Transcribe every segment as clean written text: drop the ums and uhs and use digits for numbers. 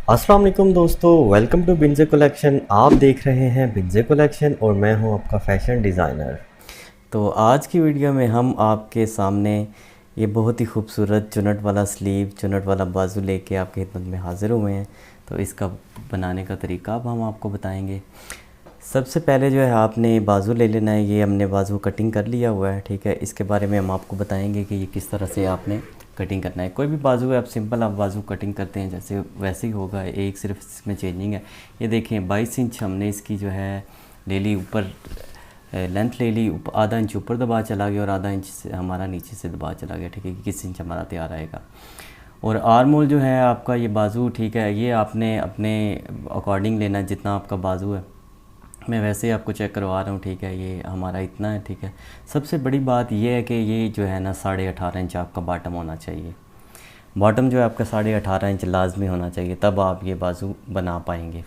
अस्सलाम वालेकुम दोस्तों, वेलकम टू बिंजे कलेक्शन। आप देख रहे हैं बिंजे कलेक्शन और मैं हूं आपका फैशन डिज़ाइनर। तो आज की वीडियो में हम आपके सामने ये बहुत ही खूबसूरत चुनट वाला स्लीव, चुनट वाला बाजू लेके आपकी खिदमत में हाज़िर हुए हैं। तो इसका बनाने का तरीका अब हम आपको बताएंगे। सबसे पहले जो है आपने बाजू ले लेना है। ये हमने बाजू कटिंग कर लिया हुआ है, ठीक है। इसके बारे में हम आपको बताएंगे कि ये किस तरह से आपने कटिंग करना है। कोई भी बाजू है, आप सिंपल आप बाजू कटिंग करते हैं जैसे वैसे ही होगा, एक सिर्फ इसमें चेंजिंग है। ये देखें 22 इंच हमने इसकी जो है ले ली, ऊपर लेंथ ले ली, आधा इंच ऊपर दबा चला गया और आधा इंच से हमारा नीचे से दबा चला गया, ठीक है कि किस इंच हमारा तैयार आएगा। और आर्म होल जो है आपका ये बाजू, ठीक है, ये आपने अपने अकॉर्डिंग लेना है जितना आपका बाजू है। मैं वैसे ही आपको चेक करवा रहा हूँ, ठीक है, ये हमारा इतना है, ठीक है। सबसे बड़ी बात ये है कि ये जो है ना 18.5 इंच आपका बॉटम होना चाहिए। बॉटम जो है आपका 18.5 इंच लाजमी होना चाहिए, तब आप ये बाजू बना पाएंगे।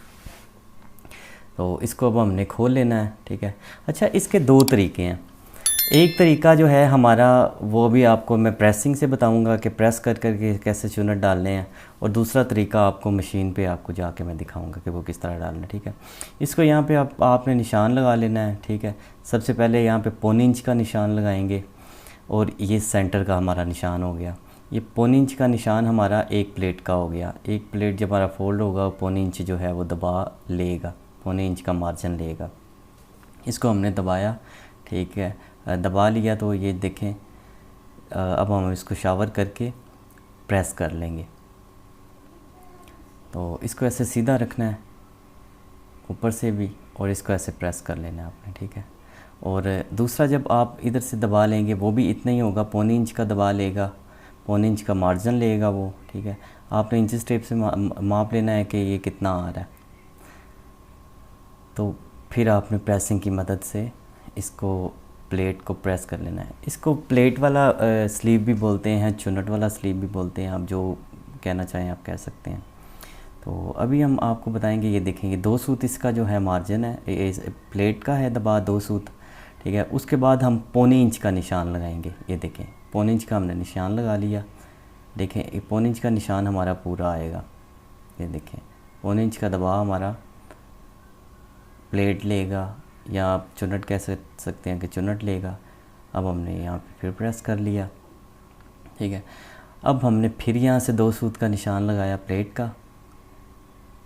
तो इसको अब हमने खोल लेना है, ठीक है। अच्छा, इसके दो तरीके हैं। एक तरीका जो है हमारा, वो भी आपको मैं प्रेसिंग से बताऊंगा कि प्रेस कर करके कैसे चुनट डालने हैं, और दूसरा तरीका आपको मशीन पे आपको जाके मैं दिखाऊंगा कि वो किस तरह डालना है, ठीक है। इसको यहाँ पे आपने निशान लगा लेना है, ठीक है। सबसे पहले यहाँ पे पौनी इंच का निशान लगाएंगे और ये सेंटर का हमारा निशान हो गया। ये पौनी इंच का निशान हमारा एक प्लेट का हो गया। एक प्लेट जब हमारा फोल्ड होगा पौनी इंच जो है वो दबा लेगा, पौनी इंच का मार्जिन लेगा। इसको हमने दबाया, ठीक है, दबा लिया। तो ये देखें, अब हम इसको शावर करके प्रेस कर लेंगे। तो इसको ऐसे सीधा रखना है ऊपर से भी, और इसको ऐसे प्रेस कर लेना है आपने, ठीक है। और दूसरा जब आप इधर से दबा लेंगे वो भी इतना ही होगा, पौनी इंच का दबा लेगा, पौनी इंच का मार्जिन लेगा वो, ठीक है। आपने इंच टेप से माप लेना है कि ये कितना आ रहा है। तो फिर आपने प्रेसिंग की मदद से इसको प्लेट को प्रेस कर लेना है। इसको प्लेट वाला स्लीव भी बोलते हैं, चुनट वाला स्लीव भी बोलते हैं, आप जो कहना चाहें आप कह सकते हैं। तो अभी हम आपको बताएंगे। ये देखेंगे 2 सूत इसका जो है मार्जिन है, प्लेट का है दबा 2 सूत, ठीक है। उसके बाद हम पौनी इंच का निशान लगाएंगे। ये देखें पौनी इंच का हमने निशान लगा लिया। देखें पौनी इंच का निशान हमारा पूरा आएगा। ये देखें पौनी इंच का दबाव हमारा प्लेट लेगा, या आप चुनट कह सकते हैं कि चुनट लेगा। अब हमने यहाँ पे फिर प्रेस कर लिया, ठीक है। अब हमने फिर यहाँ से 2 सूत का निशान लगाया प्लेट का,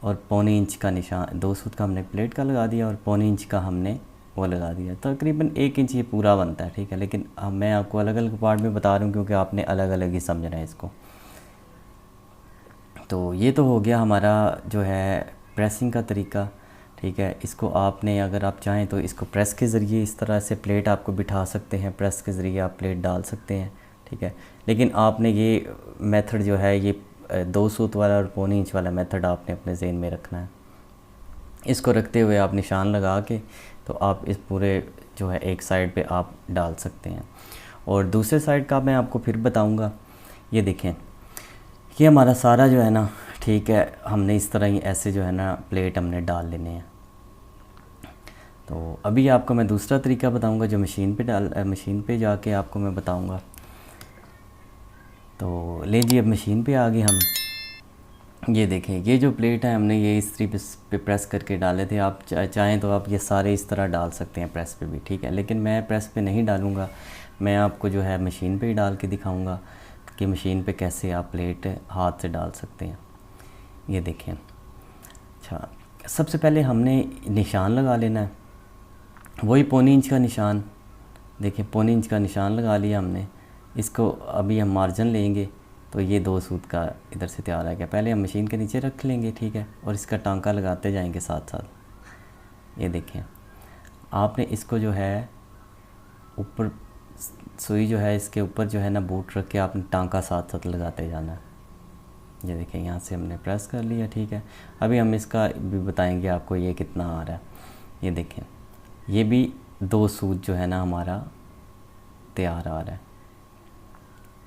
और पौनी इंच का निशान, 2 सूत का हमने प्लेट का लगा दिया और पौनी इंच का हमने वो लगा दिया। तकरीबन 1 इंच ये पूरा बनता है, ठीक है। लेकिन अब मैं आपको अलग अलग पार्ट में बता रहा हूँ क्योंकि आपने अलग अलग ही समझना है इसको। तो ये तो हो गया हमारा जो है प्रेसिंग का तरीका, ठीक है। इसको आपने, अगर आप चाहें तो इसको प्रेस के ज़रिए इस तरह से प्लेट आपको बिठा सकते हैं, प्रेस के ज़रिए आप प्लेट डाल सकते हैं, ठीक है। लेकिन आपने ये मेथड जो है, ये 2 सूत वाला और पौनी इंच वाला मेथड आपने अपने ज़हन में रखना है। इसको रखते हुए आप निशान लगा के तो आप इस पूरे जो है एक साइड पे आप डाल सकते हैं, और दूसरे साइड का मैं आपको फिर बताऊँगा। ये देखें, ये हमारा सारा जो है ना, ठीक है, हमने इस तरह ही ऐसे जो है ना प्लेट हमने डाल लेने हैं। तो अभी आपको मैं दूसरा तरीका बताऊंगा जो मशीन पे जाके आपको मैं बताऊंगा। तो ले जी, अब मशीन पे आ गए हम। ये देखें, ये जो प्लेट है हमने ये इस्त्री पे प्रेस करके डाले थे। आप चाहें तो आप ये सारे इस तरह डाल सकते हैं प्रेस पे भी, ठीक है। लेकिन मैं प्रेस पे नहीं डालूँगा, मैं आपको जो है मशीन पे ही डाल के दिखाऊँगा कि मशीन पे कैसे आप प्लेट हाथ से डाल सकते हैं। ये देखें, अच्छा, सबसे पहले हमने निशान लगा लेना है, वही पौनी इंच का निशान। देखिए पौनी इंच का निशान लगा लिया हमने। इसको अभी हम मार्जिन लेंगे तो ये 2 सूत का इधर से तैयार आ गया। पहले हम मशीन के नीचे रख लेंगे, ठीक है, और इसका टांका लगाते जाएंगे साथ साथ। ये देखें, आपने इसको जो है ऊपर, सुई जो है इसके ऊपर जो है ना बूट रख के आपने टांका साथ साथ लगाते जाना है। ये देखें, यहाँ से हमने प्रेस कर लिया, ठीक है। अभी हम इसका भी बताएंगे आपको ये कितना आ रहा है। ये देखें, ये भी 2 सूत जो है ना हमारा तैयार आ रहा है।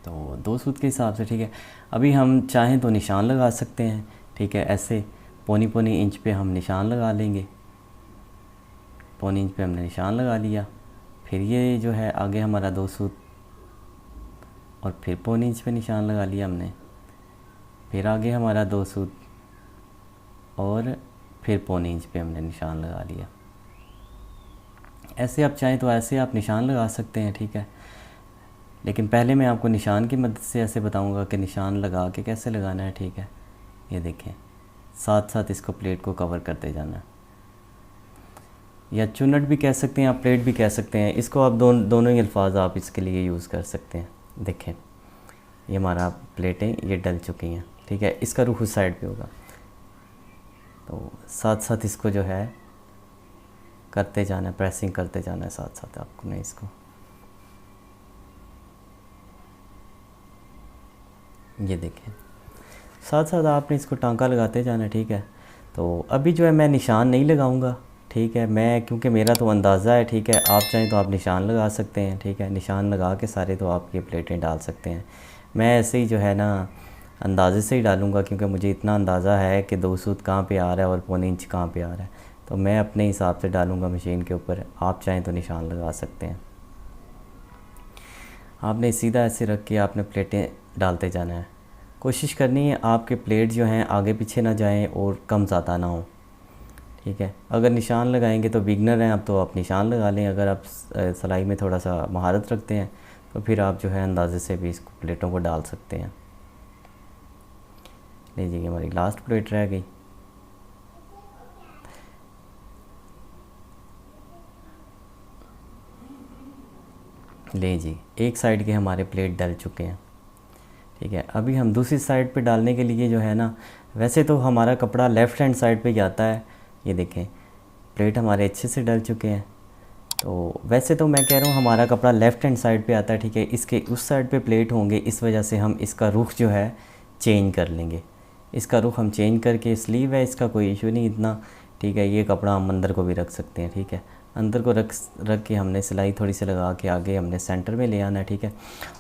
तो 2 सूत के हिसाब से, ठीक है। अभी हम चाहें तो निशान लगा सकते हैं, ठीक है। ऐसे पौनी पौनी इंच पे हम निशान लगा लेंगे। पौनी इंच पे हमने निशान लगा लिया। फिर ये जो है आगे हमारा 2 सूत, और फिर पौनी इंच पे निशान लगा लिया हमने। फिर आगे हमारा 2 सूत, और फिर 1.25 इंच पे हमने निशान लगा लिया। ऐसे आप चाहें तो ऐसे आप निशान लगा सकते हैं, ठीक है, लेकिन पहले मैं आपको निशान की मदद से ऐसे बताऊंगा कि निशान लगा के कैसे लगाना है, ठीक है। ये देखें, साथ साथ इसको प्लेट को कवर करते जाना है, या चुनट भी कह सकते हैं, आप प्लेट भी कह सकते हैं, इसको आप दोनों ही अल्फाज आप इसके लिए यूज़ कर सकते हैं। देखें, ये हमारा प्लेटें ये डल चुकी हैं, ठीक है। इसका रुख उस साइड पे होगा, तो साथ साथ इसको जो है करते जाना है, प्रेसिंग करते जाना है साथ साथ आपको। नहीं, इसको ये देखें, साथ साथ आपने इसको टांका लगाते जाना है, ठीक है। तो अभी जो है मैं निशान नहीं लगाऊंगा, ठीक है, मैं क्योंकि मेरा तो अंदाज़ा है, ठीक है। आप चाहें तो आप निशान लगा सकते हैं, ठीक है, निशान लगा के सारे तो आप ये प्लेटें डाल सकते हैं। मैं ऐसे ही जो है ना अंदाज़े से ही डालूँगा, क्योंकि मुझे इतना अंदाज़ा है कि 2 सूत कहाँ पे आ रहा है और 1.25 इंच कहाँ पे आ रहा है, तो मैं अपने हिसाब से डालूँगा मशीन के ऊपर। आप चाहें तो निशान लगा सकते हैं। आपने सीधा ऐसे रख के आपने प्लेटें डालते जाना है। कोशिश करनी है आपके प्लेट जो हैं आगे पीछे ना जाएं और कम ज़्यादा ना हो, ठीक है। अगर निशान लगाएंगे तो बिगनर हैं आप, तो आप निशान लगा लें। अगर आप सिलाई में थोड़ा सा महारत रखते हैं तो फिर आप जो है अंदाजे से भी इसको प्लेटों को डाल सकते हैं। लीजिए, हमारी लास्ट प्लेट रह गई। ले जी, एक साइड के हमारे प्लेट डल चुके हैं, ठीक है। अभी हम दूसरी साइड पे डालने के लिए जो है ना, वैसे तो हमारा कपड़ा लेफ़्ट हैंड साइड पे जाता है। ये देखें, प्लेट हमारे अच्छे से डल चुके हैं। तो वैसे तो मैं कह रहा हूँ हमारा कपड़ा लेफ़्ट हैंड साइड पे आता है, ठीक है। इसके उस साइड पे प्लेट होंगे, इस वजह से हम इसका रुख जो है चेंज कर लेंगे। इसका रुख हम चेंज करके, स्लीव है इसका कोई इशू नहीं इतना, ठीक है। ये कपड़ा हम अंदर को भी रख सकते हैं, ठीक है। अंदर को रख के हमने सिलाई थोड़ी सी लगा के आगे हमने सेंटर में ले आना है, ठीक है।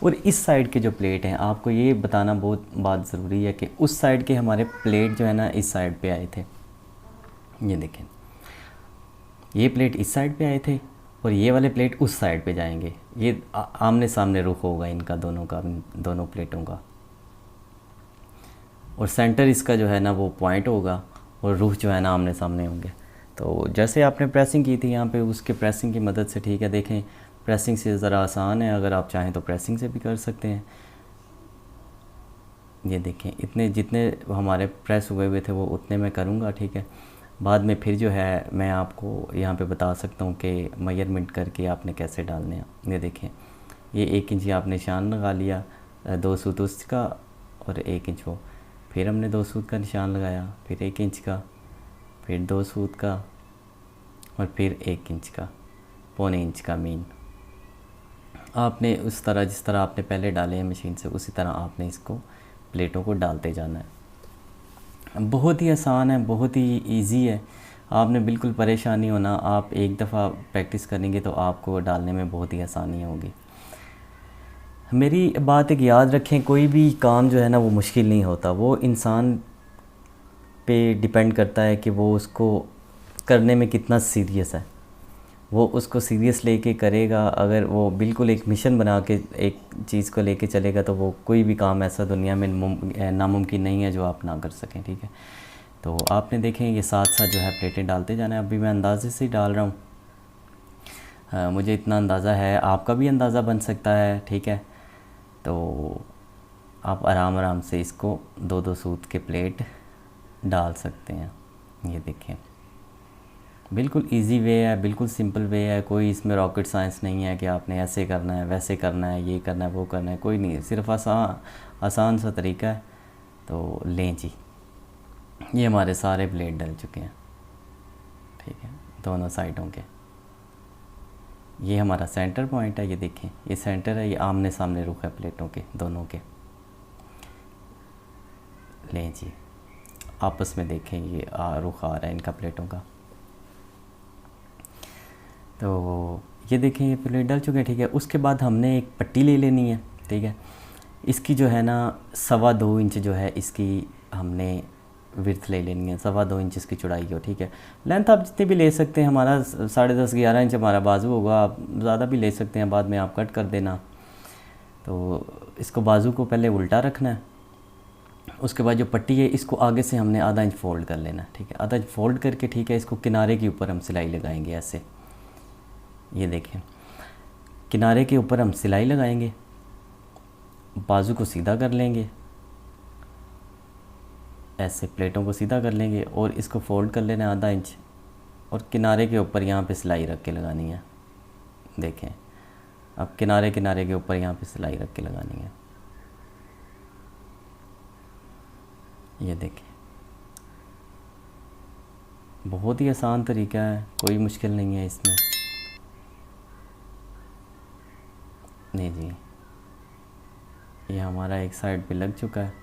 और इस साइड के जो प्लेट हैं, आपको ये बताना बहुत बात ज़रूरी है कि उस साइड के हमारे प्लेट जो है ना इस साइड पे आए थे। ये देखें, ये प्लेट इस साइड पे आए थे और ये वाले प्लेट उस साइड पे जाएंगे। ये आमने सामने रुख होगा इनका दोनों का, दोनों प्लेटों का। और सेंटर इसका जो है ना वो पॉइंट होगा और रुख जो है ना आमने सामने होंगे। तो जैसे आपने प्रेसिंग की थी यहाँ पे, उसके प्रेसिंग की मदद से, ठीक है। देखें, प्रेसिंग से ज़रा आसान है, अगर आप चाहें तो प्रेसिंग से भी कर सकते हैं। ये देखें, इतने जितने हमारे प्रेस हुए हुए थे वो उतने मैं करूँगा, ठीक है। बाद में फिर जो है मैं आपको यहाँ पे बता सकता हूँ कि मेजरमेंट करके आपने कैसे डालने हैं। ये देखें, ये 1 इंच आपने निशान लगा लिया, 2 सूत उसका और 1 इंच वो, फिर हमने 2 सूत का निशान लगाया, फिर 1 इंच का, फिर 2 सूत का और फिर 1 इंच का, 1.25 इंच का मीन। आपने उस तरह जिस तरह आपने पहले डाले हैं मशीन से, उसी तरह आपने इसको प्लेटों को डालते जाना है। बहुत ही आसान है, बहुत ही इजी है। आपने बिल्कुल परेशान नहीं होना। आप एक दफ़ा प्रैक्टिस करेंगे तो आपको डालने में बहुत ही आसानी होगी। मेरी बात एक याद रखें, कोई भी काम जो है ना वो मुश्किल नहीं होता, वो इंसान पे डिपेंड करता है कि वो उसको करने में कितना सीरियस है। वो उसको सीरियस लेके करेगा, अगर वो बिल्कुल एक मिशन बना के एक चीज़ को लेके चलेगा तो वो कोई भी काम ऐसा दुनिया में नामुमकिन नहीं है जो आप ना कर सकें, ठीक है। तो आपने देखें ये साथ साथ जो है प्लेटें डालते जाना है। अभी मैं अंदाजे से ही डाल रहा हूँ, मुझे इतना अंदाज़ा है, आपका भी अंदाज़ा बन सकता है, ठीक है। तो आप आराम आराम से इसको 2-2 सूत के प्लेट डाल सकते हैं। ये देखें, बिल्कुल इजी वे है, बिल्कुल सिंपल वे है। कोई इसमें रॉकेट साइंस नहीं है कि आपने ऐसे करना है, वैसे करना है, ये करना है, वो करना है, कोई नहीं है। सिर्फ आसान सा तरीका है। तो लें जी, ये हमारे सारे प्लेट डल चुके हैं, ठीक है, दोनों साइडों के। ये हमारा सेंटर पॉइंट है, ये देखें, ये सेंटर है, ये आमने सामने रुख है प्लेटों के दोनों के। लें जी, आपस में देखें, ये रुख आ रहा है इनका प्लेटों का। तो ये देखें, ये प्लेट डल चुके हैं, ठीक है। उसके बाद हमने एक पट्टी ले लेनी है, ठीक है। इसकी जो है ना 2.25 इंच जो है इसकी हमने विड्थ ले लेनी है, 2.25 इंच इसकी चौड़ाई हो, ठीक है। लेंथ आप जितनी भी ले सकते हैं, हमारा 10.5-11 इंच हमारा बाजू होगा, आप ज़्यादा भी ले सकते हैं, बाद में आप कट कर देना। तो इसको बाजू को पहले उल्टा रखना है, उसके बाद जो पट्टी है इसको आगे से हमने आधा इंच फोल्ड कर लेना, ठीक है। आधा इंच फोल्ड करके, ठीक है, इसको किनारे के ऊपर हम सिलाई लगाएंगे ऐसे। ये देखें, किनारे के ऊपर हम सिलाई लगाएंगे, बाजू को सीधा कर लेंगे, ऐसे प्लेटों को सीधा कर लेंगे और इसको फोल्ड कर लेना आधा इंच, और किनारे के ऊपर यहाँ पे सिलाई रख के लगानी है। देखें, अब किनारे किनारे के ऊपर यहाँ पे सिलाई रख के लगानी है। ये देखें, बहुत ही आसान तरीका है, कोई मुश्किल नहीं है इसमें। नहीं जी, ये हमारा एक साइड पे लग चुका है।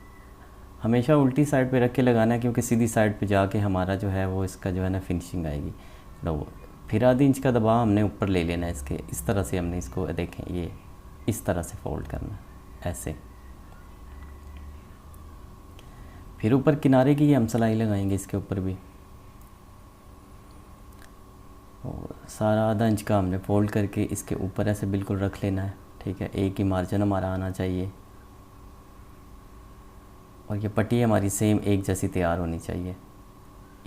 हमेशा उल्टी साइड पे रख के लगाना है, क्योंकि सीधी साइड पे जाके हमारा जो है वो इसका जो है ना फिनिशिंग आएगी। तो फिर आधी इंच का दबाव हमने ऊपर ले लेना है इसके, इस तरह से हमने इसको, देखें, ये इस तरह से फोल्ड करना है ऐसे। फिर ऊपर किनारे की हम सिलाई लगाएंगे इसके ऊपर भी, और सारा आधा इंच का हमने फोल्ड करके इसके ऊपर ऐसे बिल्कुल रख लेना है, ठीक है। एक ही मार्जिन हमारा आना चाहिए, और ये पट्टी हमारी सेम एक जैसी तैयार होनी चाहिए।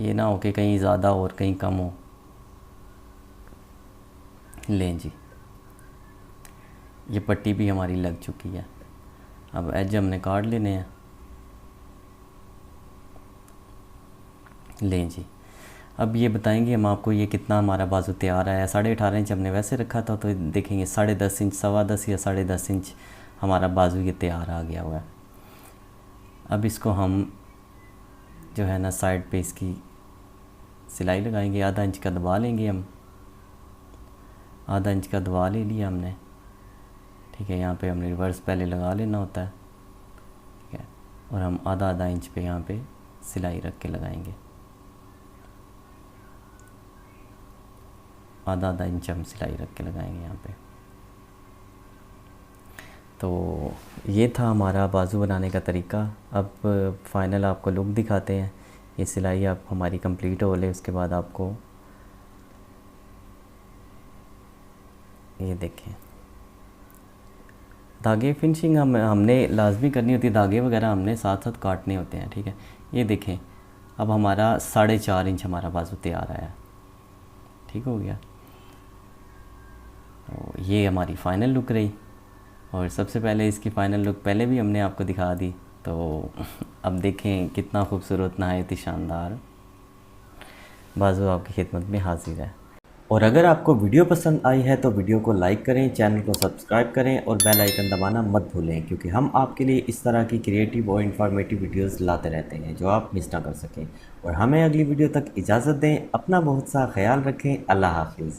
ये ना हो कि कहीं ज़्यादा और कहीं कम हो। लें जी, ये पट्टी भी हमारी लग चुकी है। अब एज हमने काट लेने हैं। लें जी, अब ये बताएंगे हम आपको ये कितना हमारा बाजू तैयार आया। 18.5 इंच हमने वैसे रखा था, तो देखेंगे 10.5 इंच, 10.25 या 10.5 इंच हमारा बाजू ये तैयार आ गया हुआ है। अब इसको हम जो है ना साइड पे इसकी सिलाई लगाएंगे, आधा इंच का दबा लेंगे हम। आधा इंच का दबा ले लिया हमने, ठीक है। यहाँ पे हमने रिवर्स पहले लगा लेना होता है, ठीक है, और हम आधा आधा इंच पे यहाँ पे सिलाई रख के लगाएंगे। आधा आधा इंच हम सिलाई रख के लगाएंगे यहाँ पे। तो ये था हमारा बाजू बनाने का तरीका। अब फाइनल आपको लुक दिखाते हैं। ये सिलाई आप हमारी कंप्लीट हो ले, उसके बाद आपको ये देखें, धागे फिनिशिंग हमने लाजमी करनी होती है, धागे वगैरह हमने साथ साथ काटने होते हैं, ठीक है। ये देखें, अब हमारा 4.5 इंच हमारा बाजू तैयार आया, ठीक हो गया। तो ये हमारी फ़ाइनल लुक रही, और सबसे पहले इसकी फ़ाइनल लुक पहले भी हमने आपको दिखा दी। तो अब देखें कितना खूबसूरत, नहायत ही शानदार बाजू आपकी खिदमत में हाजिर है। और अगर आपको वीडियो पसंद आई है तो वीडियो को लाइक करें, चैनल को सब्सक्राइब करें और बेल आइकन दबाना मत भूलें, क्योंकि हम आपके लिए इस तरह की क्रिएटिव और इन्फॉर्मेटिव वीडियोस लाते रहते हैं जो आप मिस ना कर सकें। और हमें अगली वीडियो तक इजाज़त दें। अपना बहुत सा ख्याल रखें। अल्लाह हाफिज़।